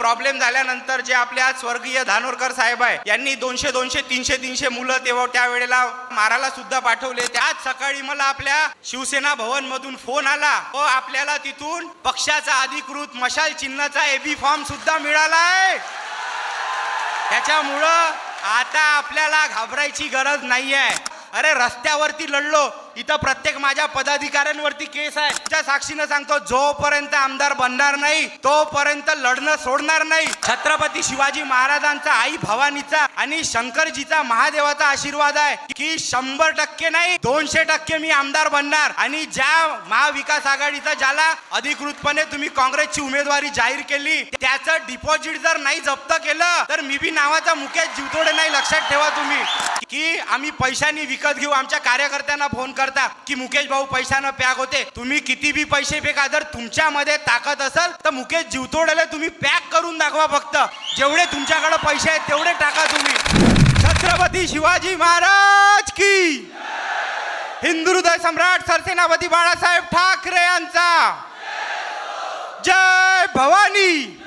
Problem झाल्यानंतर जे आपल्या स्वर्गीय धानोरकर साहेब आहे यांनी 200 300 मुलं तेव्हा त्यावेळेला मारायला सुद्धा पाठवले. त्याच सकाळी मला आपल्या शिवसेना भवन मधून फोन आला व आपल्याला तिथून पक्षाचा अधिकृत मशाल चिन्हाचा एबी फॉर्म सुद्धा मिळाला आहे. त्याच्यामुळं आता आपल्याला घाबरायची गरज नाही आहे. अरे रस्त्यावरती लढलो, इथं प्रत्येक माझ्या पदाधिकाऱ्यांवरती केस आहे. त्या साक्षीनं सांगतो, जोपर्यंत आमदार बनणार नाही तोपर्यंत लढणं सोडणार नाही. छत्रपती शिवाजी महाराजांचा, आई भवानीचा आणि शंकरजीचा, महादेवाचा आशीर्वाद आहे की 100% नाही 200% मी आमदार बनणार. आणि ज्या महाविकास आघाडीचा ज्याला अधिकृतपणे तुम्ही काँग्रेसची उमेदवारी जाहीर केली त्याचं डिपॉझिट जर नाही जप्त केलं तर मी बी नावाचा मुकेश जीवतोडे नाही. लक्षात ठेवा तुम्ही की आम्ही पैशानी विकत घेऊ. आमच्या कार्यकर्त्यांना फोन करता की मुकेश भाऊ पैशानं पॅक होते. तुम्ही किती बी पैसे फेका, जर तुमच्यामध्ये ताकद असेल तर मुकेश जीवतोडेला तुम्ही पॅक करून दाखवा. फक्त जेवढे तुमच्याकडे पैसे आहेत तेवढे टाका तुम्ही. छत्रपती शिवाजी महाराज की, हिंदू हृदय सम्राट सरसेनापती बाळासाहेब ठाकरे यांचा जय भवानी.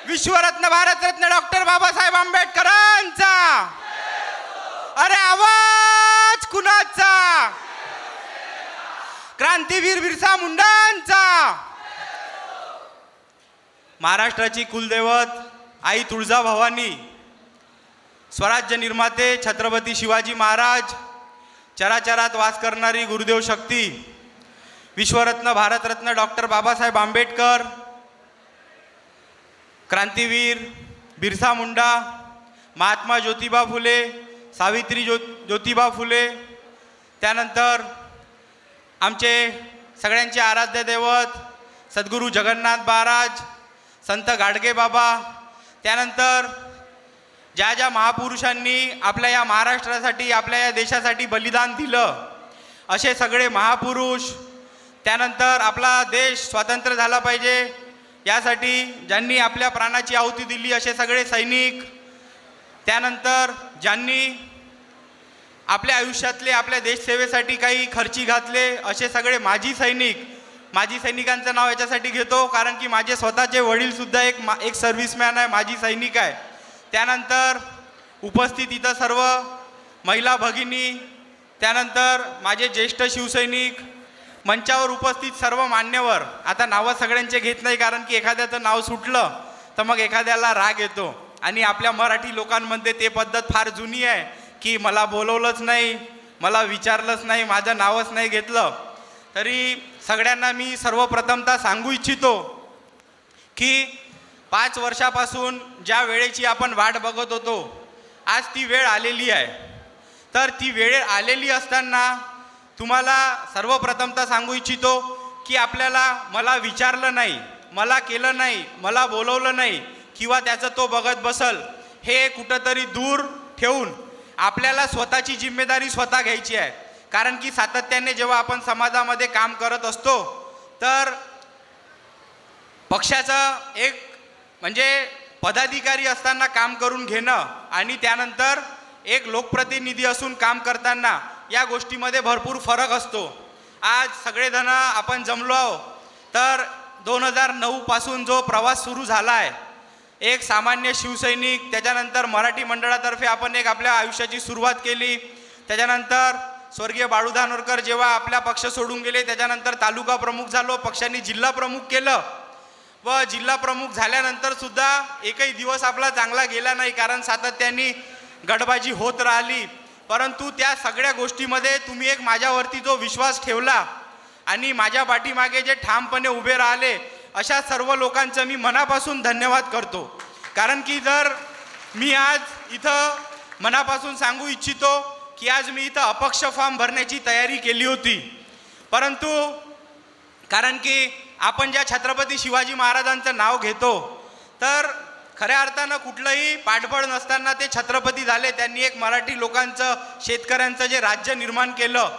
विश्वरत्न भारतरत्न डॉक्टर बाबासाहेब आंबेडकरांचा. अरे आवाज कुणाचा? क्रांतीवीर बिरसा मुंडांचा. महाराष्ट्राची कुलदैवत आई तुळजाभवानी, स्वराज्य निर्माते छत्रपती शिवाजी महाराज, चराचरात वास करणारी गुरुदेव शक्ती, विश्वरत्न भारतरत्न डॉक्टर बाबासाहेब आंबेडकर, क्रांतीवीर बिरसा मुंडा, महात्मा ज्योतिबा फुले, सावित्री ज्योतिबा फुले, त्यानंतर आमचे सगळ्यांचे आराध्य दैवत सद्गुरू जगन्नाथ महाराज, संत गाडगे बाबा, त्यानंतर ज्या ज्या महापुरुषांनी आपल्या या महाराष्ट्रासाठी, आपल्या या देशासाठी बलिदान दिलं असे सगळे महापुरुष, त्यानंतर आपला देश स्वतंत्र झाला पाहिजे यासाठी ज्यांनी आपल्या प्राणाची आहुती दिली असे सगळे सैनिक, त्यानंतर ज्यांनी आपल्या आयुष्यातले आपल्या देशसेवेसाठी काही खर्ची घातले असे सगळे माजी सैनिक. माजी सैनिकांचं नाव याच्यासाठी घेतो कारण की माझे स्वतःचे वडीलसुद्धा एक सर्व्हिसमॅन आहे, माजी सैनिक आहे. त्यानंतर उपस्थित इथं सर्व महिला भगिनी, त्यानंतर माझे ज्येष्ठ शिवसैनिक, मंचावर उपस्थित सर्व मान्यवर. आता नावं सगळ्यांचे घेत नाही कारण की एखाद्याचं नाव सुटलं तर मग एखाद्याला राग येतो आणि आपल्या मराठी लोकांमध्ये ते पद्धत फार जुनी आहे की मला बोलवलंच नाही, मला विचारलंच नाही, माझं नावच नाही घेतलं. तरी सगळ्यांना मी सर्वप्रथमतः सांगू इच्छितो की 5 वर्षापासून ज्या वेळेची आपण वाट बघत होतो आज ती वेळ आलेली आहे. तर ती वेळ आलेली असताना तुम्हाला सर्वप्रथमतः सांगू इच्छितो की आपल्याला मला विचारलं नाही, मला केलं नाही, मला बोलवलं नाही किंवा त्याचं तो बघत बसल हे कुठंतरी दूर ठेवून आपल्याला स्वतःची जिम्मेदारी स्वतः घ्यायची आहे. कारण की सातत्याने जेव्हा आपण समाजामध्ये काम करत असतो तर पक्षाचं एक म्हणजे पदाधिकारी असताना काम करून घेणं आणि त्यानंतर एक लोकप्रतिनिधी असून काम करताना या गोष्टीमध्ये भरपूर फरक असतो. आज सगळेजण आपण जमलो आहोत तर 2009 पासून जो प्रवास सुरू झाला आहे, एक सामान्य शिवसैनिक, त्याच्यानंतर मराठी मंडळातर्फे आपण एक आपल्या आयुष्याची सुरुवात केली. त्याच्यानंतर स्वर्गीय बाळू धानोरकर जेव्हा आपला पक्ष सोडून गेले त्याच्यानंतर तालुका प्रमुख झालो, पक्षांनी जिल्हा प्रमुख केलं व जिल्हा प्रमुख झाल्यानंतर सुद्धा एकही दिवस आपला चांगला गेला नाही कारण सातत्याने गडबाजी होत राहिली. परंतु त्या सगळ्या गोष्टीमध्ये तुम्ही एक माझ्यावरती जो विश्वास ठेवला आणि माझ्या पाठीमागे जे ठामपणे उभे राहिले अशा सर्व लोकांचं मी मनापासून धन्यवाद करतो. कारण की जर मी आज इथं मनापासून सांगू इच्छितो की आज मी इथं अपक्ष फॉर्म भरण्याची तयारी केली होती, परंतु कारण की आपण ज्या छत्रपती शिवाजी महाराजांचं नाव घेतो तर खऱ्या अर्थानं कुठलंही पाठबळ नसताना ते छत्रपती झाले. त्यांनी एक मराठी लोकांचं, शेतकऱ्यांचं जे राज्य निर्माण केलं.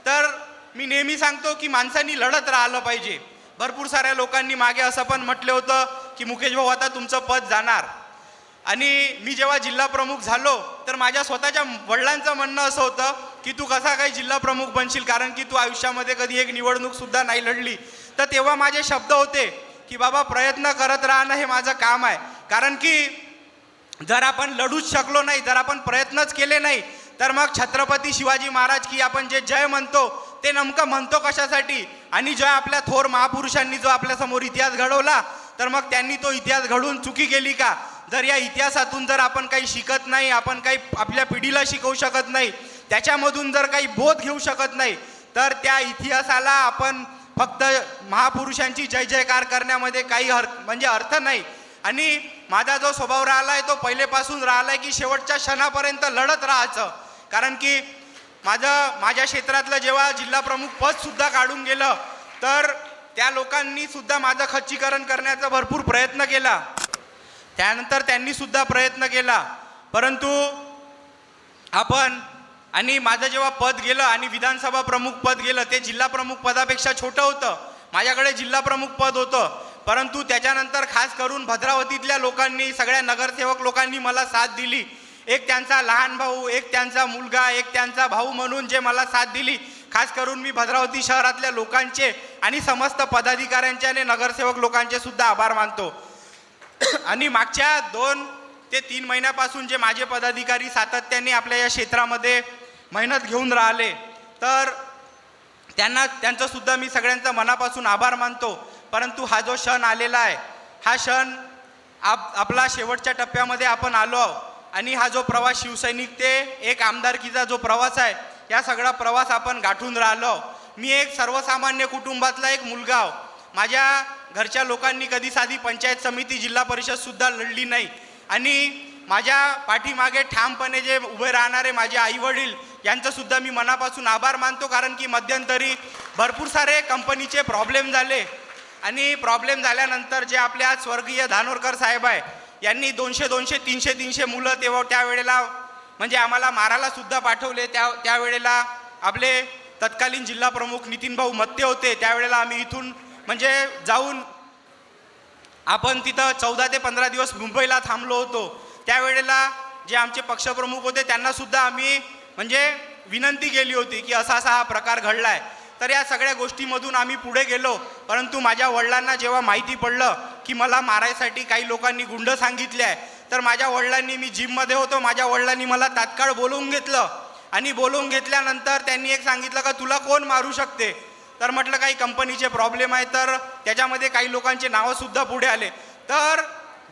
तर मी नेहमी सांगतो की माणसांनी लढत राहिलं पाहिजे. भरपूर साऱ्या लोकांनी मागे असं पण म्हटलं होतं की मुकेश भाऊ आता तुमचं पद जाणार. आणि मी जेव्हा जिल्हा प्रमुख झालो तर माझ्या स्वतःच्या वडिलांचं म्हणणं असं होतं की तू कसा काही जिल्हा प्रमुख बनशील कारण की तू आयुष्यामध्ये कधी एक निवडणूकसुद्धा नाही लढली. तर तेव्हा माझे शब्द होते की बाबा प्रयत्न करत राहणं हे माझं काम आहे. कारण की जर आपण लढूच शकलो नाही, जर आपण प्रयत्नच केले नाही, तर मग छत्रपती शिवाजी महाराज की आपण जे जय म्हणतो ते नेमकं म्हणतो कशासाठी? आणि जो आपल्या थोर महापुरुषांनी जो आपल्यासमोर इतिहास घडवला, तर मग त्यांनी तो इतिहास घडवून चुकी केली का? जर या इतिहासातून जर आपण काही शिकत नाही, आपण काही आपल्या पिढीला शिकवू शकत नाही, त्याच्यामधून जर काही बोध घेऊ शकत नाही, तर त्या इतिहासाला आपण फक्त महापुरुषांची जय जयकार करण्यामध्ये काही म्हणजे अर्थ नाही. आणि माझा जो स्वभाव राहिला आहे तो पहिलेपासून राहिला आहे की शेवटच्या क्षणापर्यंत लढत राहायचं. कारण की माझ्या क्षेत्रातलं जेव्हा जिल्हा प्रमुख पदसुद्धा काढून गेलं, तर त्या लोकांनी सुद्धा माझं खच्चीकरण करण्याचा भरपूर प्रयत्न केला. त्यानंतर त्यांनी सुद्धा प्रयत्न केला, परंतु आपण आणि माझं जेव्हा पद गेलं आणि विधानसभा प्रमुख पद गेलं, ते जिल्हा प्रमुख पदापेक्षा छोटं होतं. माझ्याकडे जिल्हा प्रमुख पद होतं, परंतु त्याच्यानंतर खास करून भद्रावतीतल्या लोकांनी, सगळ्या नगरसेवक लोकांनी मला साथ दिली. एक त्यांचा लहान भाऊ, एक त्यांचा मुलगा, एक त्यांचा भाऊ म्हणून जे मला साथ दिली, खास करून मी भद्रावती शहरातल्या लोकांचे आणि समस्त पदाधिकाऱ्यांचे आणि नगरसेवक लोकांचे सुद्धा आभार मानतो. आणि मागच्या 2 ते 3 महिन्यापासून जे माझे पदाधिकारी सातत्याने आपल्या या क्षेत्रामध्ये मेहनत घेऊन राहिले, तर त्यांचं सुद्धा मी सगळ्यांचा मनापासून आभार मानतो. परंतु हा जो क्षण आलेला आहे, हा क्षण आपला शेवटच्या टप्प्यामध्ये आपण आलो आहोत. आणि हा जो प्रवास शिवसैनिक ते एक आमदारकीचा जो प्रवास आहे, या सगळा प्रवास आपण गाठून राहिलो. मी एक सर्वसामान्य कुटुंबातला एक मुलगा आहो. माझ्या घरच्या लोकांनी कधी साधी पंचायत समिती, जिल्हा परिषदसुद्धा लढली नाही. आणि माझ्या पाठीमागे ठामपणे जे उभे राहणारे माझे आईवडील, यांचंसुद्धा मी मनापासून आभार मानतो. कारण की मध्यंतरी भरपूर सारे कंपनीचे प्रॉब्लेम झाले, आणि प्रॉब्लेम झाल्यानंतर जे आपले आज स्वर्गीय धानोरकर साहेब आहे, यांनी 200-200, 300-300 मुलं त्यावेळेला म्हणजे आम्हाला मारायला सुद्धा पाठवले. त्यावेळेला आपले तत्कालीन जिल्हा प्रमुख नितीन भाऊ मत्ते होते. त्यावेळेला आम्ही इथून म्हणजे जाऊन आपण तिथं 14 ते 15 दिवस मुंबईला थांबलो होतो. त्यावेळेला जे आमचे पक्षप्रमुख होते त्यांनासुद्धा आम्ही म्हणजे विनंती केली होती की असा हा प्रकार घडला आहे. तर या सगळ्या गोष्टीमधून आम्ही पुढे गेलो. परंतु माझ्या वडिलांना जेव्हा माहिती पडलं की मला मारायसाठी काही लोकांनी गुंड सांगितले आहे, तर माझ्या वडिलांनी, मी जिममध्ये होतो, माझ्या वडिलांनी मला तात्काळ बोलवून घेतलं. आणि बोलवून घेतल्यानंतर त्यांनी एक सांगितलं का तुला कोण मारू शकते? तर म्हटलं काही कंपनीचे प्रॉब्लेम आहे. तर त्याच्यामध्ये काही लोकांचे नावंसुद्धा पुढे आले. तर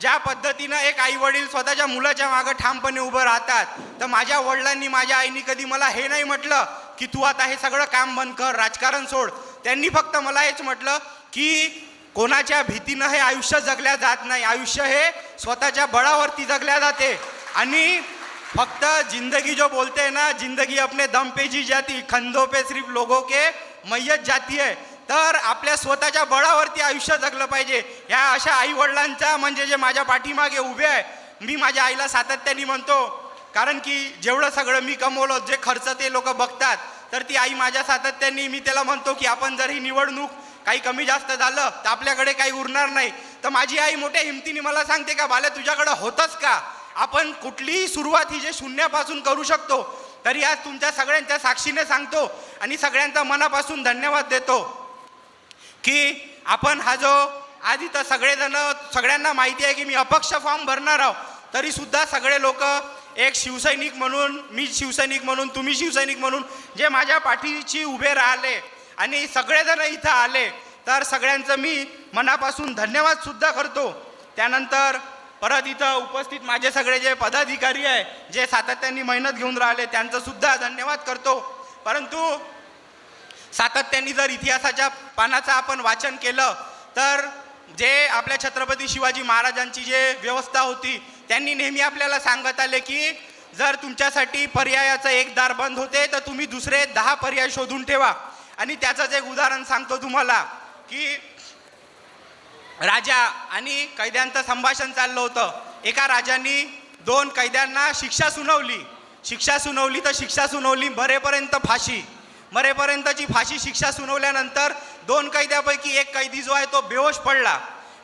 ज्या पद्धतीनं एक आईवडील स्वतःच्या मुलाच्या मागं ठामपणे उभं राहतात, तर माझ्या वडिलांनी, माझ्या आईनी कधी मला हे नाही म्हटलं की तू आता हे सगळं काम बंद कर, राजकारण सोड. त्यांनी फक्त मला हेच म्हटलं की कोणाच्या भीतीनं हे आयुष्य जगल्या जात नाही, आयुष्य हे स्वतःच्या बळावरती जगल्या जाते. आणि फक्त जिंदगी जो बोलते ना, जिंदगी अपने दम पे जी जाती, खंदों पे सिर्फ लोगों के मैयत जाती है. तर आपल्या स्वतःच्या बळावरती आयुष्य जगलं पाहिजे. ह्या अशा आईवडिलांचा म्हणजे जे माझ्या पाठीमागे उभे आहे, मी माझ्या आईला सातत्याने म्हणतो, कारण की जेवढं सगळं मी कमवलं, जे खर्च ते लोक बघतात, तर ती आई माझ्या सातत्याने, मी त्याला म्हणतो की आपण जर ही निवडणूक काही कमी जास्त झालं तर आपल्याकडे काही उरणार नाही. तर माझी आई मोठ्या हिमतीने मला सांगते का बाल्या तुझ्याकडं होतंच का? आपण कुठलीही सुरुवात ही जे शून्यापासून करू शकतो. तरी आज तुमच्या सगळ्यांच्या साक्षीने सांगतो आणि सगळ्यांचा मनापासून धन्यवाद देतो की आपण हा जो आज इथं सगळ्यांना माहिती आहे की मी अपक्ष फॉर्म भरणार आहोत, तरीसुद्धा सगळे लोक एक शिवसैनिक म्हणून, मी शिवसैनिक म्हणून, तुम्ही शिवसैनिक म्हणून जे माझ्या पाठीशी उभे राहिले आणि सगळेजण इथं आले, तर सगळ्यांचं मी मनापासून धन्यवादसुद्धा करतो. त्यानंतर परत इथं उपस्थित माझे सगळे जे पदाधिकारी आहे, जे सातत्याने मेहनत घेऊन राहिले, त्यांचंसुद्धा धन्यवाद करतो. परंतु सातत्याने जर इतिहासाच्या पानाचं आपण वाचन केलं, तर जे आपल्या छत्रपती शिवाजी महाराजांची जे व्यवस्था होती, त्यांनी नेहमी आपल्याला सांगत आले की जर तुमच्यासाठी पर्यायाचं एक दार बंद होते तर तुम्ही दुसरे 10 पर्याय शोधून ठेवा. आणि त्याचंच एक उदाहरण सांगतो तुम्हाला की राजा आणि कैद्यांचं संभाषण चाललं होतं. एका राजाने 2 कैद्यांना शिक्षा सुनावली तर शिक्षा सुनावली मरेपर्यंतची फाशी शिक्षा सुनावल्यानंतर 2 कैद्यापैकी एक कैदी जो आहे तो बेहोश पडला,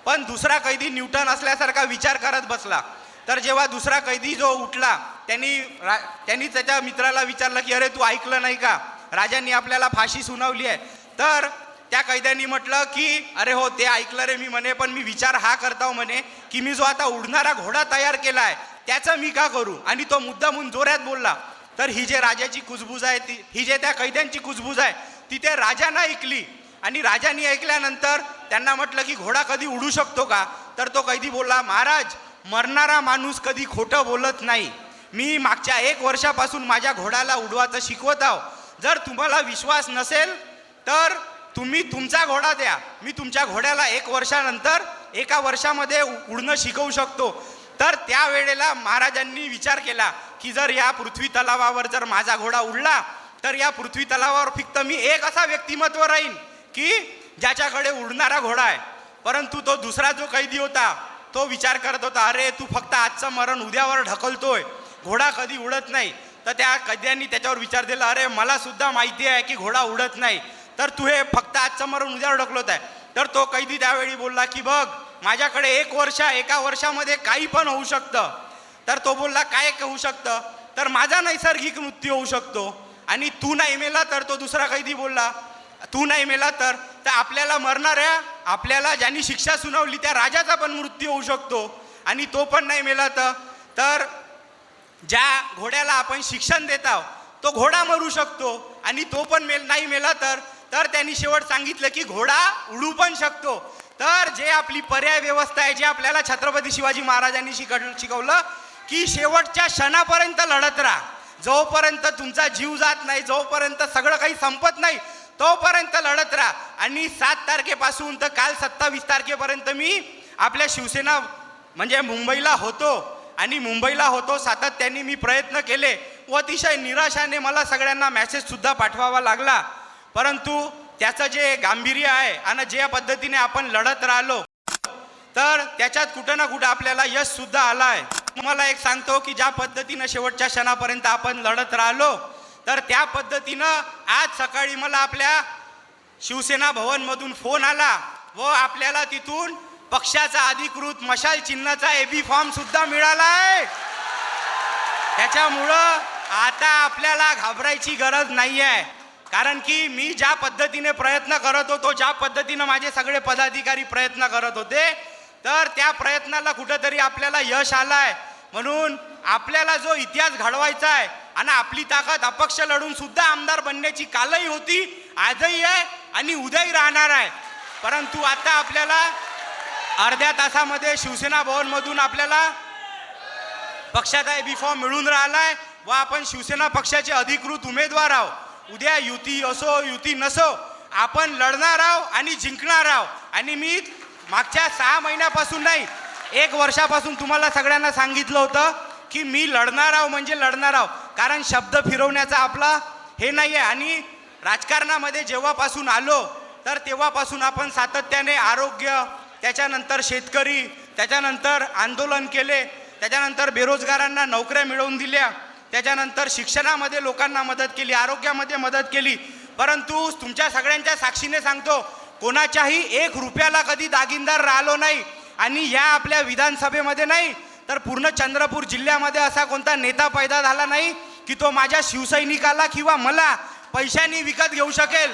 पण दुसरा कैदी न्यूटन असल्यासारखा विचार करत बसला. तर जेव्हा दुसरा कैदी जो उठला, त्यांनी त्याच्या मित्राला विचारलं की अरे तू ऐकलं नाही का, राजांनी आपल्याला फाशी सुनावली आहे. तर त्या कैद्यांनी म्हटलं की अरे हो ते ऐकलं रे मी म्हणे, पण मी विचार हा करताव म्हणे की मी जो आता उडणारा घोडा तयार केला आहे त्याचं मी का करू. आणि तो मुद्दामून जोरात बोलला. तर ही जे राजाची कुजबूज आहे ती, ही जे त्या कैद्यांची कुजबूज आहे ती त्या राजानं ऐकली. आणि राजाने ऐकल्यानंतर त्यांना म्हटलं की घोडा कधी उडू शकतो का. तर तो कैदी बोलला, महाराज मरणारा माणूस कधी खोटं बोलत नाही. मी मागच्या 1 वर्षापासून माझ्या घोड्याला उडवायचं शिकवत आहो. जर तुम्हाला विश्वास नसेल तर तुम्ही तुमचा घोडा द्या, मी तुमच्या घोड्याला 1 वर्षानंतर 1 वर्षामध्ये उडणं शिकवू शकतो. तर त्यावेळेला महाराजांनी विचार केला की जर या पृथ्वी तलावावर जर माझा घोडा उडला तर या पृथ्वी तलावावर फक्त मी एक असा व्यक्तिमत्व राहीन की ज्याच्याकडे उडणारा घोडा आहे. परंतु तो दुसरा जो कैदी होता तो विचार करत होता, अरे तू फक्त आजचं मरण उद्यावर ढकलतोय, घोडा कधी उडत नाही. तर त्या कैद्यांनी त्याच्यावर विचार दिला, अरे मला सुद्धा माहिती आहे की घोडा उडत नाही, तर तू हे फक्त आजचं मरण उद्यावर ढकलत आहे. तर तो कैदी त्यावेळी बोलला की बघ माझ्याकडे 1 वर्ष, 1 वर्षामध्ये काही पण होऊ शकतं. तर तो बोलला काय होऊ शकतं. तर माझा नैसर्गिक मृत्यू होऊ शकतो. आणि तू नाही मेला तर. तो दुसरा कैदी बोलला तू नाही मेला तर आपल्याला मरणाऱ्या, आपल्याला ज्यांनी शिक्षा सुनावली त्या राजाचा पण मृत्यू होऊ शकतो. आणि तो पण नाही मेला तर ज्या घोड्याला आपण शिक्षण देत आहोत तो घोडा मरू शकतो. आणि तो पण नाही मेला तर त्यांनी शेवट सांगितलं की घोडा उडू पण शकतो. तर जे आपली पर्याय व्यवस्था आहे, जे आपल्याला छत्रपती शिवाजी महाराजांनी शिकवलं की शेवटच्या क्षणापर्यंत लढत राहा. जोपर्यंत तुमचा जीव जात नाही, जोपर्यंत सगळं काही संपत नाही तोपर्यंत लढत राहा. आणि 7 तारखेपासून तर काल 27 तारखेपर्यंत मी आपल्या शिवसेना म्हणजे मुंबईला होतो. आणि मुंबईला होतो सातत्याने मी प्रयत्न केले व अतिशय निराशाने मला सगळ्यांना मेसेजसुद्धा पाठवावा लागला. परंतु त्याचं जे गांभीर्य आहे आणि ज्या पद्धतीने आपण लढत राहिलो तर त्याच्यात कुठं ना कुठं आपल्याला यशसुद्धा आलं आहे. तुम्हाला एक सांगतो की ज्या पद्धतीनं शेवटच्या क्षणापर्यंत आपण लढत राहिलो तर त्या पद्धतीनं आज सकाळी मला आपल्या शिवसेना भवनमधून फोन आला व आपल्याला तिथून पक्षाचा अधिकृत मशाल चिन्हाचा AB फॉर्म सुद्धा मिळाला आहे. त्याच्यामुळं आता आपल्याला घाबरायची गरज नाही आहे. कारण की मी ज्या पद्धतीने प्रयत्न करत होतो, ज्या पद्धतीनं माझे सगळे पदाधिकारी प्रयत्न करत होते तर त्या प्रयत्नाला कुठंतरी आपल्याला यश आलं आहे. म्हणून आपल्याला जो इतिहास घडवायचा आहे आणि आपली ताकद अपक्ष लढून सुद्धा आमदार बनण्याची कालही होती, आजही आहे आणि उद्याही राहणार आहे. परंतु आता आपल्याला अर्ध्या तासामध्ये शिवसेना भवनमधून आपल्याला पक्षाचा AB फॉर्म मिळून राहिला आहे व आपण शिवसेना पक्षाचे अधिकृत उमेदवार आहोत. उद्या युती असो युती नसो आपण लढणार आहोत आणि जिंकणार आहोत. आणि मी मागच्या 6 महिन्यापासून नाही 1 वर्षापासून तुम्हाला सगळ्यांना सांगितलं होतं की मी लढणार आहोत म्हणजे लढणार आहोत. कारण शब्द फिरवण्याचा आपला हे नाही आहे. आणि राजकारणामध्ये जेव्हापासून आलो तर तेव्हापासून आपण सातत्याने आरोग्य, त्याच्यानंतर शेतकरी, त्याच्यानंतर आंदोलन केले, त्याच्यानंतर बेरोजगारांना नोकऱ्या मिळवून दिल्या, त्याच्यानंतर शिक्षणामध्ये लोकांना मदत केली, आरोग्यामध्ये मदत केली. परंतु तुमच्या सगळ्यांच्या साक्षीने सांगतो कोणाच्याही 1 रुपयाला कधी दागिनदार राहिलो नाही. आणि या आपल्या विधानसभेमध्ये नाही तर पूर्ण चंद्रपूर जिल्ह्यामध्ये असा कोणता नेता पैदा झाला नाही की तो माझ्या शिवसैनिकाला किंवा मला पैशांनी विकत घेऊ शकेल.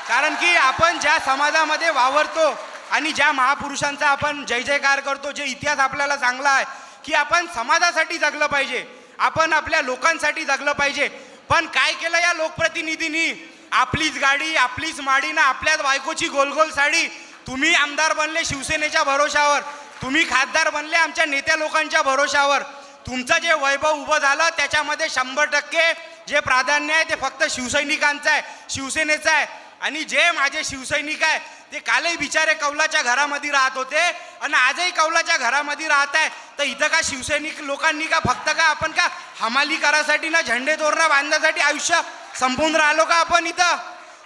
कारण की आपण ज्या समाजामध्ये वावरतो आणि ज्या महापुरुषांचा आपण जय जयकार करतो, जे इतिहास आपल्याला चांगला आहे की आपण समाजासाठी जगलं पाहिजे, आपण आपल्या लोकांसाठी जगलं पाहिजे. पण काय केलं या लोकप्रतिनिधींनी, आपलीच गाडी, आपलीच माडी ना आपल्याच बायकोची गोलगोल साडी. तुम्ही आमदार बनले शिवसेनेच्या भरोशावर, तुम्ही खासदार बनले आमच्या नेत्या लोकांच्या भरोशावर. तुमचं जे वैभव उभं झालं त्याच्यामध्ये 100% जे प्राधान्य आहे ते फक्त शिवसैनिकांचं आहे, शिवसेनेचं आहे. आणि जे माझे शिवसैनिक आहे ते कालही बिचारे कौलाच्या घरामध्ये राहत होते आणि आजही कौलाच्या घरामध्ये राहत आहे. तर इथं का शिवसैनिक लोकांनी का फक्त का आपण का हमाली करासाठी ना झेंडे तोरणा बांधण्यासाठी आयुष्य संपवून राहिलो का आपण इथं.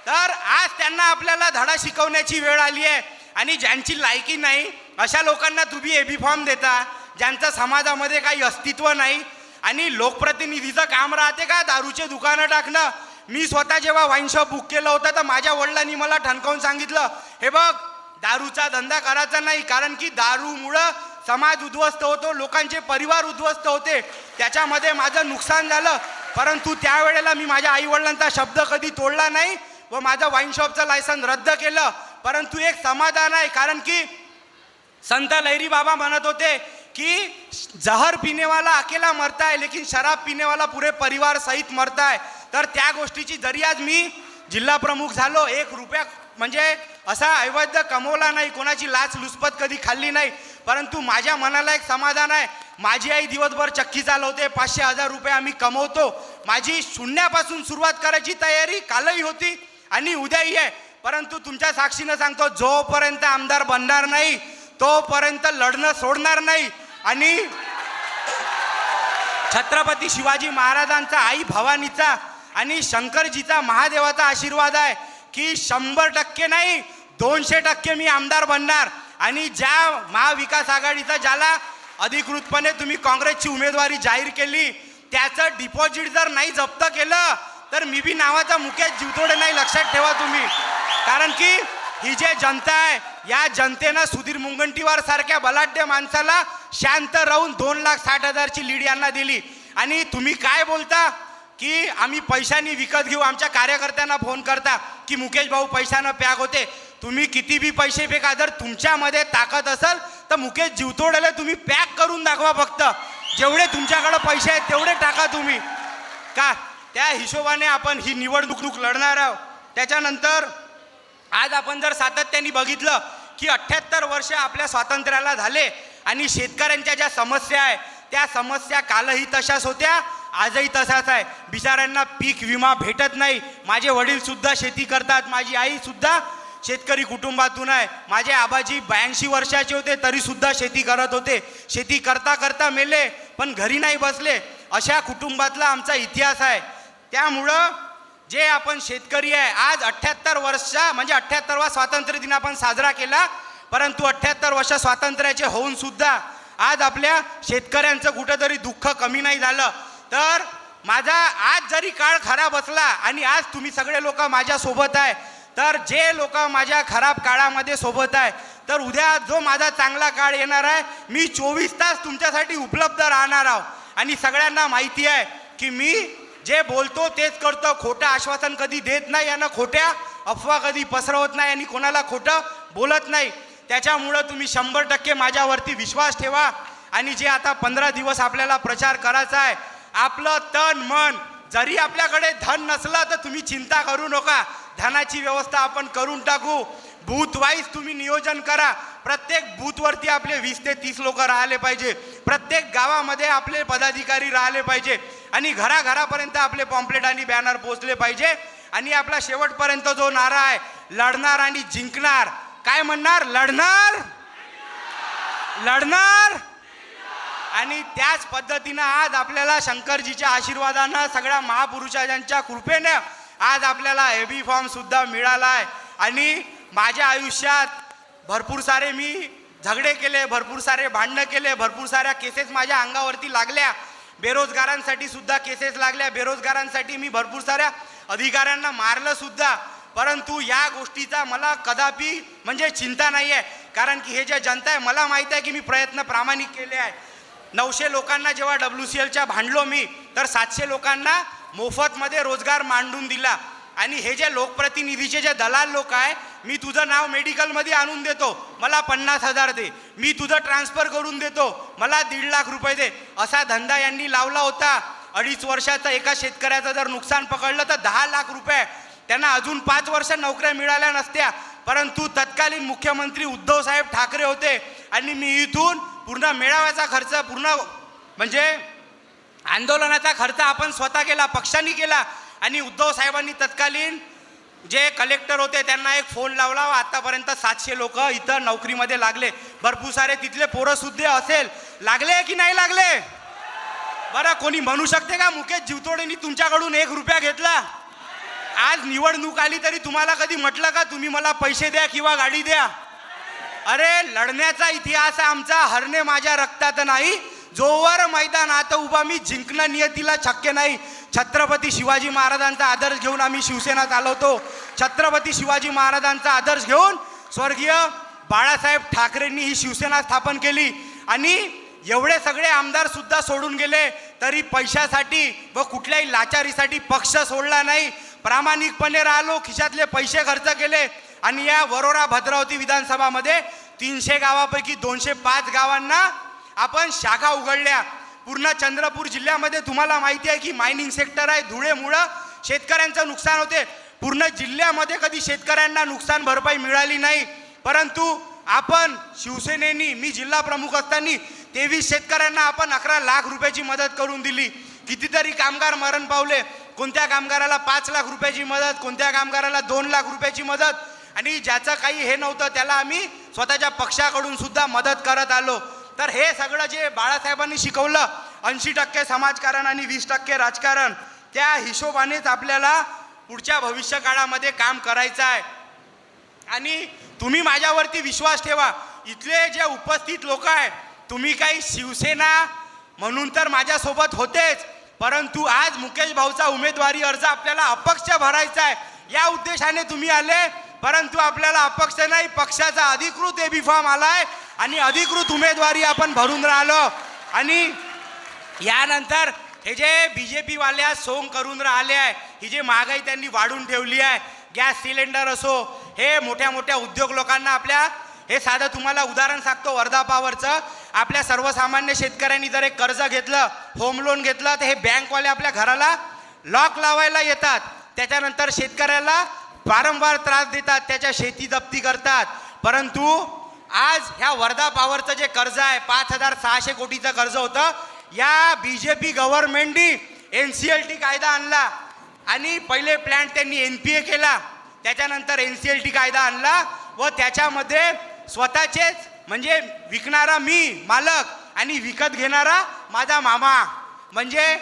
तर आज त्यांना आपल्याला धडा शिकवण्याची वेळ आली आहे. आणि ज्यांची लायकी नाही अशा लोकांना तुम्ही AB फॉर्म देता, ज्यांचं समाजामध्ये काही अस्तित्व नाही. आणि लोकप्रतिनिधीचं काम राहते का दारूचे दुकानं टाकणं. मी स्वतः जेव्हा वाईन शॉप बुक केलं होतं तर माझ्या वडिलांनी मला ठणकावून सांगितलं, हे बघ दारूचा धंदा करायचा नाही, कारण की दारूमुळं समाज उद्ध्वस्त होतो, लोकांचे परिवार उद्ध्वस्त होते, त्याच्यामध्ये माझं नुकसान झालं. परंतु त्यावेळेला मी माझ्या आईवडिलांचा शब्द कधी तोडला नाही व माझं वाईन शॉपचं लायसन रद्द केलं, परंतु एक समाधान आहे, कारण की संत लहरी बाबा म्हणत होते कि जहर पीने वाला अकेला मरता है लेकिन शराब पीने वाला पूरे परिवार सहित मरता है. तर त्या गोष्टीची जरी आज मी जिल्हा प्रमुख झालो, 1 रुपया म्हणजे असा अवैध कमवला नाही, कोणाची लाच लुचपत कधी खाल्ली नाही, परंतु माझ्या मनाला एक समाधान आहे. माझी आई दिवसभर चक्की चालवते, 500-1000 रुपये आम्ही कमवतो. माझी शून्यापासून सुरुवात करायची तयारी कालही होती आणि उद्याही आहे, परंतु तुमच्या साक्षीनं सांगतो, जोपर्यंत आमदार बनणार नाही तोपर्यंत लढणं सोडणार नाही. आणि छत्रपती शिवाजी महाराजांचा, आई भवानीचा आणि शंकरजीचा, महादेवाचा आशीर्वाद आहे की 100% नाही 200% मी आमदार बनणार. आणि ज्या महाविकास आघाडीचा, ज्याला अधिकृतपणे तुम्ही काँग्रेसची उमेदवारी जाहीर केली, त्याचं डिपॉझिट जर नाही जप्त केलं तर मी बी नावाचा मुकेश जीवतोडे नाही, लक्षात ठेवा तुम्ही. कारण की ही जे जनता आहे, या जनतेनं सुधीर मुनगंटीवार सारख्या बलाढ्य माणसाला शांत राहून 2,60,000ची लीड यांना दिली. आणि तुम्ही काय बोलता की आम्ही पैशाने विकत घेऊ, आमच्या कार्यकर्त्यांना फोन करता की मुकेश भाऊ पैशानं पॅक होते. तुम्ही किती बी पैसे फेका, जर तुमच्यामध्ये ताकद असेल तर मुकेश जीवतोडेला तुम्ही पॅक करून दाखवा. फक्त जेवढे तुमच्याकडे पैसे आहेत तेवढे टाका तुम्ही, का त्या हिशोबाने आपण ही निवडणूक लढणार आहोत. त्याच्यानंतर आज आपण जर सातत्याने बघितलं की 78 वर्ष आपल्या स्वातंत्र्याला झाले आणि शेतकऱ्यांच्या ज्या समस्या आहे त्या समस्या कालही तशाच होत्या, आजही तसाच आहे. बिचाऱ्यांना पीक विमा भेटत नाही. माझे वडील सुद्धा शेती करतात, माझी आई सुद्धा शेतकरी कुटुंबातून आहे. माझे आबाजी 82 वर्षाचे होते तरी सुद्धा शेती करत होते. शेती करता करता मेले पण घरी नाही बसले. अशा कुटुंबातला आमचा इतिहास आहे. त्यामुळं जे आपण शेतकरी आहे, आज 78 वर्ष म्हणजे 78वा स्वातंत्र्य दिन आपण साजरा केला, परंतु 78 वर्ष स्वातंत्र्याचे होऊन सुद्धा आज आपल्या शेतकऱ्यांचं कुठंतरी दुःख कमी नाही झालं. तर माझा आज जरी काळ खराब असला आणि आज तुम्ही सगळे लोक माझ्यासोबत आहे, तर जे लोक माझ्या खराब काळामध्ये सोबत आहे, तर उद्या जो माझा चांगला काळ येणार आहे, मी 24 तास तुमच्यासाठी उपलब्ध राहणार आहो. आणि सगळ्यांना माहिती आहे की मी जे बोलतो तेच करतो, खोटं आश्वासन कधी देत नाही आणि खोट्या अफवा कधी पसरवत नाही आणि कोणाला खोटं बोलत नाही. त्याच्यामुळं तुम्ही 100% माझ्यावरती विश्वास ठेवा. आणि जे आता 15 दिवस आपल्याला प्रचार करायचा आहे, आपलं तन मन, जरी आपल्याकडे धन नसलं तर तुम्ही चिंता करू नका, धनाची व्यवस्था आपण करून टाकू. बूथ वाईज तुम्ही नियोजन करा. प्रत्येक बूथवरती आपले 20 ते 30 लोक राहिले पाहिजे. प्रत्येक गावामध्ये आपले पदाधिकारी राहिले पाहिजे आणि घराघरापर्यंत आपले पॉम्पलेट आणि बॅनर पोहोचले पाहिजे. आणि आपला शेवटपर्यंत जो नारा आहे, लढणार आणि जिंकणार. काय म्हणणार? लढणार, लढणार. आणि त्याच पद्धतीनं आज आपल्याला शंकरजीच्या आशीर्वादानं, सगळ्या महापुरुषांच्या कृपेने आज आपल्याला एबी फॉर्म सुद्धा मिळाला आहे. आणि माझ्या आयुष्यात भरपूर सारे मी झगडे केले, भरपूर सारे भांडणं केले, भरपूर साऱ्या केसेस माझ्या अंगावरती लागल्या. बेरोजगारांसाठी सुद्धा केसेस लागल्या, बेरोजगारांसाठी मी भरपूर साऱ्या अधिकाऱ्यांना मारलं सुद्धा. परंतु या गोष्टीचा मला कदापि म्हणजे चिंता नाही आहे, कारण की हे जे जनता आहे, मला माहीत आहे की मी प्रयत्न प्रामाणिक केले आहे. 900 लोकांना जेव्हा WCLच्या भांडलो मी, तर 700 लोकांना मोफतमध्ये रोजगार मांडून दिला. आणि हे जे लोकप्रतिनिधीचे जे दलाल लोक आहे, मी तुझं नाव मेडिकलमध्ये आणून देतो, मला 50,000 दे, मी तुझं ट्रान्सफर करून देतो, मला 1.5 लाख रुपये दे, असा धंदा यांनी लावला होता. 2.5 वर्षाचं एका शेतकऱ्याचं जर नुकसान पकडलं तर 10 लाख रुपये. त्यांना अजून 5 वर्ष नोकऱ्या मिळाल्या नसत्या. परंतु तत्कालीन मुख्यमंत्री उद्धव साहेब ठाकरे होते आणि मी इथून पूर्ण मेळाव्याचा खर्च, पूर्ण म्हणजे आंदोलनाचा खर्च आपण स्वतः केला, पक्षांनी केला. आणि उद्धव साहेबांनी तत्कालीन जे कलेक्टर होते त्यांना एक फोन लावला. आतापर्यंत 700 लोक इथं नोकरीमध्ये लागले. भरपूर सारे तिथले पोरं सुद्धा असेल, लागले की नाही लागले? बरं, कोणी म्हणू शकते का मुकेश जीवतोडेंनी तुमच्याकडून 1 रुपया घेतला? आज निवडणूक आली तरी तुम्हाला कधी म्हटलं का तुम्ही मला पैसे द्या किंवा गाडी द्या? अरे, लढण्याचा इतिहास आमचा, हरणे माझ्या रक्तात नाही. जोवर मैदानात उभा मी, जिंकणं नियतीला शक्य नाही. छत्रपती शिवाजी महाराजांचा आदर्श घेऊन आम्ही शिवसेना चालवतो. छत्रपती शिवाजी महाराजांचा आदर्श घेऊन स्वर्गीय बाळासाहेब ठाकरेंनी ही शिवसेना स्थापन केली. आणि एवढे सगळे आमदार सुद्धा सोडून गेले तरी पैशासाठी व कुठल्याही लाचारीसाठी पक्ष सोडला नाही. प्रामाणिकपणे राहिलो, खिशातले पैसे खर्च केले आणि या वरोरा भद्रावती विधानसभामध्ये 300 गावापैकी 205 गावांना आपण शाखा उघडल्या. पूर्ण चंद्रपूर जिल्ह्यामध्ये तुम्हाला माहिती आहे की मायनिंग सेक्टर आहे. धुळेमुळं शेतकऱ्यांचं नुकसान होते. पूर्ण जिल्ह्यामध्ये कधी शेतकऱ्यांना नुकसान भरपाई मिळाली नाही, परंतु आपण शिवसेनेनी, मी जिल्हा प्रमुख असताना 23 शेतकऱ्यांना आपण 11 लाख रुपयाची मदत करून दिली. कितीतरी कामगार मरण पावले. कोणत्या कामगाराला 5 लाख रुपयाची मदत, कोणत्या कामगाराला 2 लाख रुपयाची मदत, आणि ज्याचं काही हे नव्हतं त्याला आम्ही स्वतःच्या पक्षाकडून सुद्धा मदत करत आलो. तर हे सगळं जे बाळासाहेबांनी शिकवलं, 80% समाजकारण आणि 20% राजकारण, त्या हिशोबानेच आपल्याला पुढच्या भविष्य काळामध्ये काम करायचं आहे. आणि तुम्ही माझ्यावरती विश्वास ठेवा. इथले जे उपस्थित लोक आहे, तुम्ही काही शिवसेना म्हणून तर माझ्यासोबत होतेच, परंतु आज मुकेश भाऊचा उमेदवारी अर्ज आपल्याला अपक्ष भरायचा आहे. या उद्देशाने तुम्ही आले, परंतु आपल्याला अपक्ष नाही, पक्षाचा अधिकृत एबी फॉर्म आलाय आणि अधिकृत उमेदवारी आपण भरून राहिलो. आणि यानंतर हे जे BJP वाले सोंग करून राहिले आहे, ही जी महागाई त्यांनी वाढून ठेवली आहे, गॅस सिलेंडर असो, हे मोठ्या मोठ्या उद्योग लोकांना आपल्या, हे साधं तुम्हाला उदाहरण सांगतो वर्धा पॉवरचं. आपल्या सर्वसामान्य शेतकऱ्यांनी जर एक कर्ज घेतलं, होम लोन घेतलं, तर हे बँकवाले आपल्या घराला लॉक लावायला येतात. त्याच्यानंतर शेतकऱ्याला वारंवार त्रास देतात, त्याच्या शेती जप्ती करतात. परंतु आज ह्या वर्धा पॉवरचं जे कर्ज आहे 5600 कोटीचं कर्ज होतं, या BJP गव्हर्नमेंटनी NCLT कायदा आणला आणि पहिले प्लॅन्ट त्यांनी NPA केला, त्याच्यानंतर NCLT कायदा आणला व त्याच्यामध्ये स्वतःचेच म्हणजे विकणारा मी मालक आणि विकत घेणारा माझा मामा, म्हणजे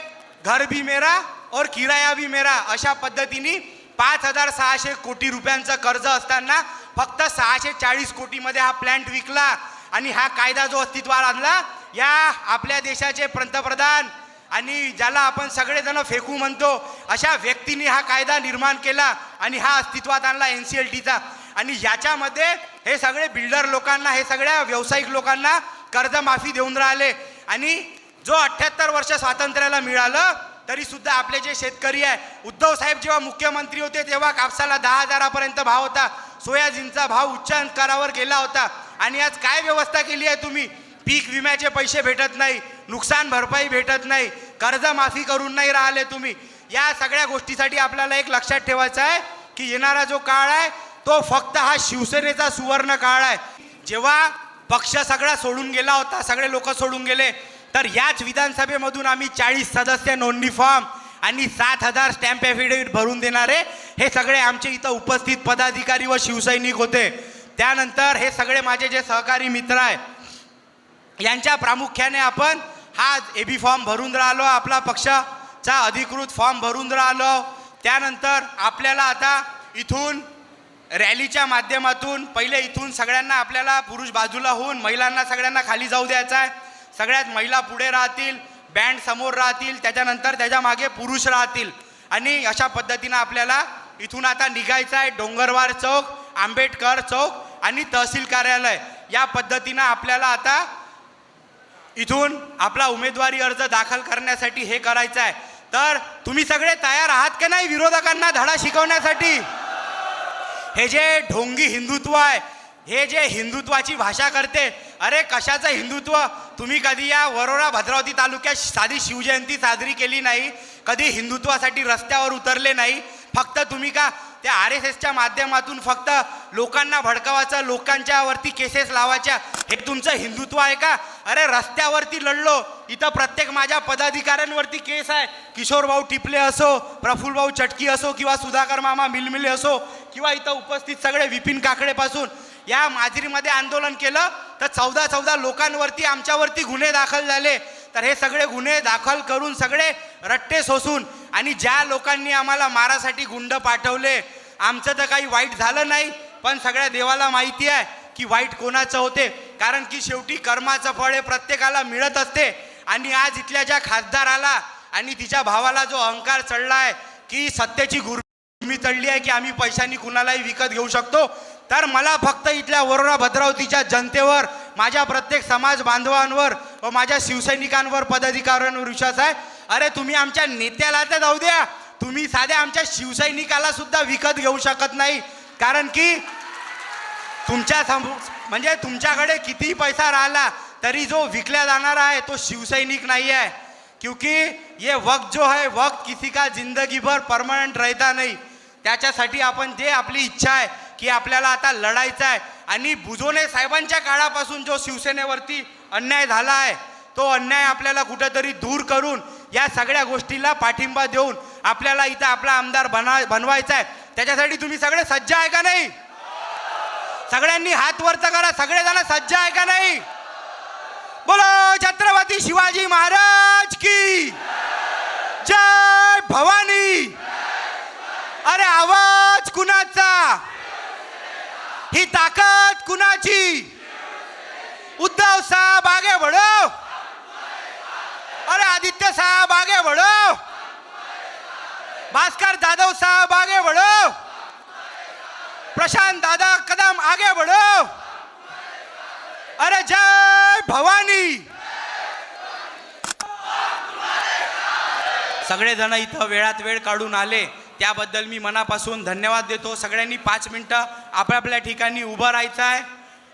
घर भी मेरा और किराया भी मेरा, अशा पद्धतीने 5600 कोटी रुपयांचं कर्ज असताना फक्त 640 कोटीमध्ये हा प्लॅन्ट विकला. आणि हा कायदा जो अस्तित्वात आणला, या आपल्या देशाचे पंतप्रधान आणि ज्याला आपण सगळेजण फेकू म्हणतो अशा व्यक्तींनी हा कायदा निर्माण केला आणि हा अस्तित्वात आणला NCLTचा. आणि याच्यामध्ये हे सगळे बिल्डर लोकांना, हे सगळ्या व्यावसायिक लोकांना कर्जमाफी देऊन राहिले. आणि जो 78 वर्ष स्वातंत्र्याला मिळालं तरी सुद्धा आपले जे शेतकरी आहे, उद्धव साहेब जेव्हा मुख्यमंत्री होते तेव्हा कापसाला 10,000पर्यंत भाव होता, सोयाबीनचा भाव उच्च स्तरावर गेला होता. आणि आज काय व्यवस्था केली आहे तुम्ही? पीक विम्याचे पैसे भेटत नाही, नुकसान भरपाई भेटत नाही, कर्जमाफी करून नाही राहिले तुम्ही. या सगळ्या गोष्टीसाठी आपल्याला एक लक्षात ठेवायचं आहे की येणारा जो काळ आहे तो फक्त हा शिवसेनेचा सुवर्ण काळ आहे. जेव्हा पक्ष सगळा सोडून गेला होता, सगळे लोक सोडून गेले, तर याच विधानसभेमधून आम्ही 40 सदस्य नोंदणी फॉर्म आणि 7000 स्टॅम्प ॲफिडेविट भरून देणारे हे सगळे आमचे इथं उपस्थित पदाधिकारी व शिवसैनिक होते. त्यानंतर हे सगळे माझे जे सहकारी मित्र आहे, यांच्या प्रामुख्याने आपण हा एबी फॉर्म भरून राहिलो, आपला पक्षाचा अधिकृत फॉर्म भरून राहिलो. त्यानंतर आपल्याला आता इथून रॅलीच्या माध्यमातून पहिले इथून सगळ्यांना आपल्याला पुरुष बाजूला होऊन महिलांना सगळ्यांना खाली जाऊ द्यायचं आहे. सगळ्यात महिला पुढे राहतील, बँड समोर राहतील, त्याच्यानंतर त्याच्या मागे पुरुष राहतील. आणि अशा पद्धतीनं आपल्याला इथून आता निघायचं आहे. डोंगरवार चौक, आंबेडकर चौक आणि तहसील कार्यालय, या पद्धतीनं आपल्याला आता इथून आपला उमेदवारी अर्ज दाखल करण्यासाठी हे करायचं आहे. तर तुम्ही सगळे तयार आहात का नाही विरोधकांना धडा शिकवण्यासाठी? हे जे ढोंगी हिंदुत्व आहे, हे जे हिंदुत्वाची भाषा करते, अरे कशाचं हिंदुत्व? तुम्ही कधी या वरोरा भद्रावती तालुक्यात साधी शिवजयंती साजरी केली नाही, कधी हिंदुत्वासाठी रस्त्यावर उतरले नाही. फक्त तुम्ही का त्या RSSच्या माध्यमातून फक्त लोकांना भडकावायचं, लोकांच्यावरती केसेस लावायच्या, हे तुमचं हिंदुत्व आहे का? अरे रस्त्यावरती लढलो, इथं प्रत्येक माझ्या पदाधिकाऱ्यांवरती केस आहे. किशोर भाऊ टिपले असो, प्रफुल्ल भाऊ चटकी असो, किंवा सुधाकर मामा मिलमिले असो, किंवा इथं उपस्थित सगळे विपिन काकडेपासून या माजरीमध्ये आंदोलन केलं तर 14 लोकांवरती आमच्यावरती गुन्हे दाखल झाले. तर हे सगळे गुन्हे दाखल करून सगळे रट्टे सोसून, आणि ज्या लोकांनी आम्हाला मारासाठी गुंड पाठवले, आमचं तर काही वाईट झालं नाही, पण सगळ्या देवाला माहिती आहे की वाईट कोणाचं होते. कारण की शेवटी कर्माचं फळ हे प्रत्येकाला मिळत असते. आणि आज इथल्या ज्या खासदाराला आणि तिच्या भावाला जो अहंकार चढला आहे की सत्तेची गुरमी चढली आहे की आम्ही पैशांनी कुणालाही विकत घेऊ शकतो, तर मला फक्त इथल्या वरोरा भद्रावतीच्या जनतेवर, माझ्या प्रत्येक समाज बांधवांवर व माझ्या शिवसैनिकांवर, पदाधिकाऱ्यांवर विश्वास आहे. अरे तुम्ही आमच्या नेत्याला तर जाऊ द्या, तुम्ही साध्या आमच्या शिवसैनिकाला सुद्धा विकत घेऊ शकत नाही, कारण की म्हणजे तुमच्याकडे किती पैसा राहिला तरी जो विकला जाणारा है तो शिवसैनिक नहीं है, क्योंकि ये वक्त जो है वक्त किसी का जिंदगी भर परमानेंट रहता नहीं. त्याच्यासाठी आपण जे आपली इच्छा आहे की आपल्याला आता लढायचं आहे आणि बुजोने साहेबांच्या काळापासून जो शिवसेनेवरती अन्याय झाला आहे तो अन्याय आपल्याला कुठेतरी दूर करून या सगळ्या गोष्टीला पाठिंबा देऊन आपल्याला इथं आपला आमदार बनवायचा आहे. त्याच्यासाठी तुम्ही सगळे सज्ज आहे का नाही? सगळ्यांनी हात वरती करा. सगळेजण सज्ज आहे का नाही? बोलो छत्रपती शिवाजी महाराज की जय भवानी. अरे आवाज कुणाचा? ही ताकद कुणाची? उद्धव साहब आगे बढ़ो. अरे आदित्य साहब आगे बढ़ो. भास्कर जाधव साहब आगे बढ़ो. प्रशांत दादा कदम आगे बढ़ो. अरे जय भवानी. सगळेजण इथं वेळात वेळ काढून आले त्याबद्दल मी मनापासून धन्यवाद देतो. सगळ्यांनी 5 मिनिटं आपापल्या ठिकाणी उभं राहायचं आहे.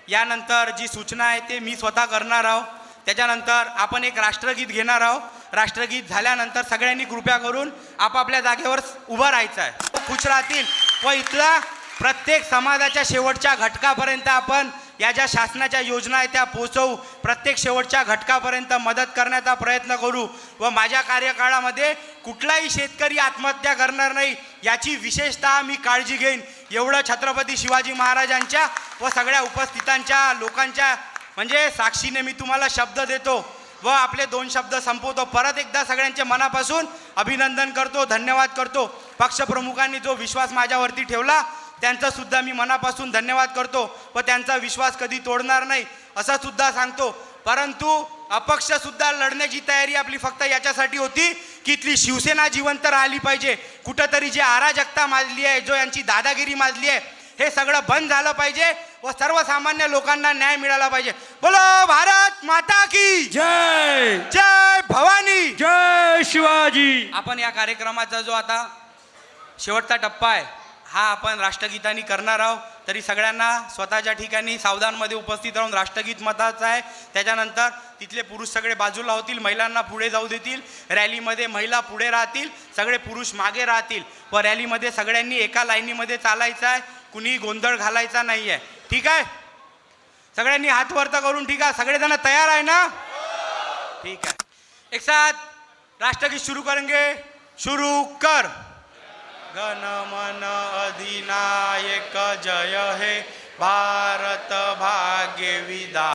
यानंतर जी सूचना आहे ते मी स्वतः करणार आहोत. त्याच्यानंतर आपण एक राष्ट्रगीत घेणार आहोत. राष्ट्रगीत झाल्यानंतर सगळ्यांनी कृपया करून आपापल्या जागेवर उभं राहायचं आहे. खुश राहतील व इथला प्रत्येक समाजाच्या शेवटच्या घटकापर्यंत आपण या ज्या शासनाच्या योजना आहेत त्या पोहोचवू. प्रत्येक शेवटच्या घटकापर्यंत मदत करण्याचा प्रयत्न करू व माझ्या कार्यकाळामध्ये कुठलाही शेतकरी आत्महत्या करणार नाही याची विशेषतः मी काळजी घेईन. एवढं छत्रपती शिवाजी महाराजांच्या व सगळ्या उपस्थितांच्या लोकांच्या म्हणजे साक्षीने मी तुम्हाला शब्द देतो व आपले 2 शब्द संपवतो. परत एकदा सगळ्यांचे मनापासून अभिनंदन करतो, धन्यवाद करतो. पक्षप्रमुखांनी जो विश्वास माझ्यावरती ठेवला त्यांचा सुद्धा मी मनापासून धन्यवाद करतो व त्यांचा विश्वास कधी तोडणार नाही असं सुद्धा सांगतो. परंतु अपक्ष सुद्धा लढण्याची तयारी आपली फक्त याच्यासाठी होती की इथली शिवसेना जिवंत राहिली पाहिजे. कुठंतरी जी अराजकता माजली आहे, जो यांची दादागिरी माजली आहे, हे सगळं बंद झालं पाहिजे व सर्वसामान्य लोकांना न्याय मिळाला पाहिजे. बोलो भारत माता की जय. जय भवानी. जय शिवाजी. आपण या कार्यक्रमाचा जो आता शेवटचा टप्पा आहे हा आपण राष्ट्रगीतानी करणार आहोत. तरी सगळ्यांना स्वतःच्या ठिकाणी सावधानमध्ये उपस्थित राहून राष्ट्रगीत मताचं आहे. त्याच्यानंतर तिथले पुरुष सगळे बाजूला होतील, महिलांना पुढे जाऊ देतील. रॅलीमध्ये महिला पुढे राहतील, सगळे पुरुष मागे राहतील व रॅलीमध्ये सगळ्यांनी एका लाईनीमध्ये चालायचं आहे. कुणी गोंधळ घालायचा नाही आहे. ठीक आहे? सगळ्यांनी हात वरती करून ठीक आहे? सगळेजण तयार आहे ना? ठीक आहे. एक साथ राष्ट्रगीत शुरू करेंगे. शुरू कर. गण मन अधिनायक जय हे भारत भाग्य विधाता.